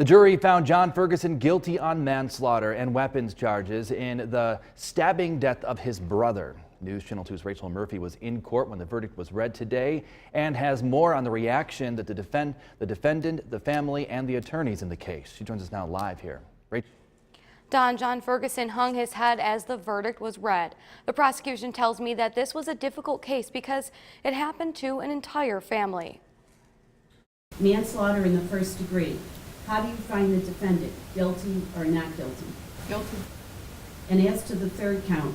The jury found John Ferguson guilty on manslaughter and weapons charges in the stabbing death of his brother. News Channel 2's Rachel Murphy was in court when the verdict was read today and has more on the reaction that the defendant, the family, and the attorneys in the case. She joins us now live here. Rachel. John Ferguson hung his head as the verdict was read. The prosecution tells me that this was a difficult case because it happened to an entire family. Manslaughter in the first degree. How do you find the defendant, guilty or not guilty? Guilty. And as to the third count,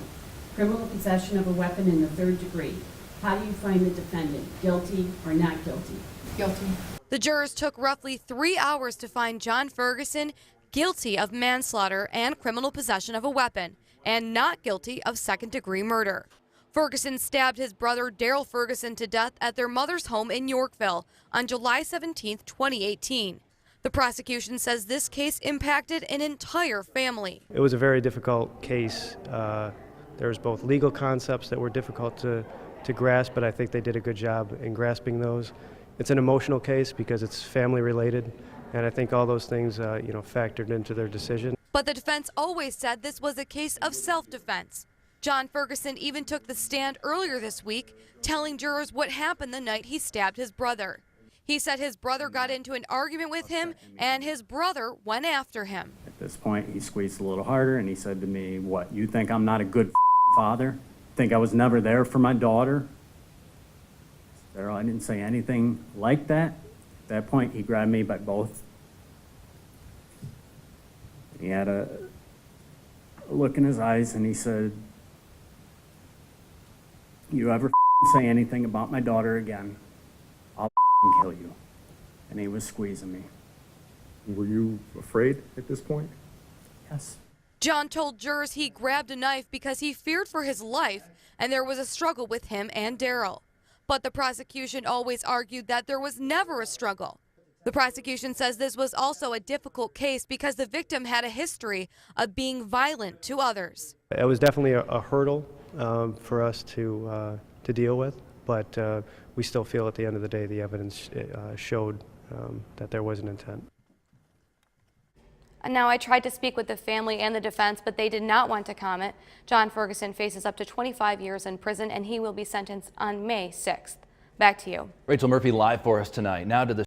criminal possession of a weapon in the third degree, how do you find the defendant, guilty or not guilty? Guilty. The jurors took roughly 3 hours to find John Ferguson guilty of manslaughter and criminal possession of a weapon, and not guilty of second-degree murder. Ferguson stabbed his brother Daryl Ferguson to death at their mother's home in Yorkville on July 17, 2018. The prosecution says this case impacted an entire family. It was a very difficult case. There was both legal concepts that were difficult to grasp, but I think they did a good job in grasping those. It's an emotional case because it's family related, and I think all those things factored into their decision. But the defense always said this was a case of self-defense. John Ferguson even took the stand earlier this week, telling jurors what happened the night he stabbed his brother. He said his brother got into an argument with him and his brother went after him. At this point, he squeezed a little harder and he said to me, "What, you think I'm not a good father? Think I was never there for my daughter?" Daryl, I didn't say anything like that. At that point, he grabbed me by both. He had a look in his eyes and he said, "You ever say anything about my daughter again, I'll kill you." And he was squeezing me. Were you afraid at this point? Yes. John told jurors he grabbed a knife because he feared for his life and there was a struggle with him and Daryl. But the prosecution always argued that there was never a struggle. The prosecution says this was also a difficult case because the victim had a history of being violent to others. It was definitely a hurdle for us to deal with, but we still feel at the end of the day the evidence showed that there was an intent. And now I tried to speak with the family and the defense, but they did not want to comment. John Ferguson faces up to 25 years in prison and he will be sentenced on May 6th. Back to you. Rachel Murphy live for us tonight. Now to the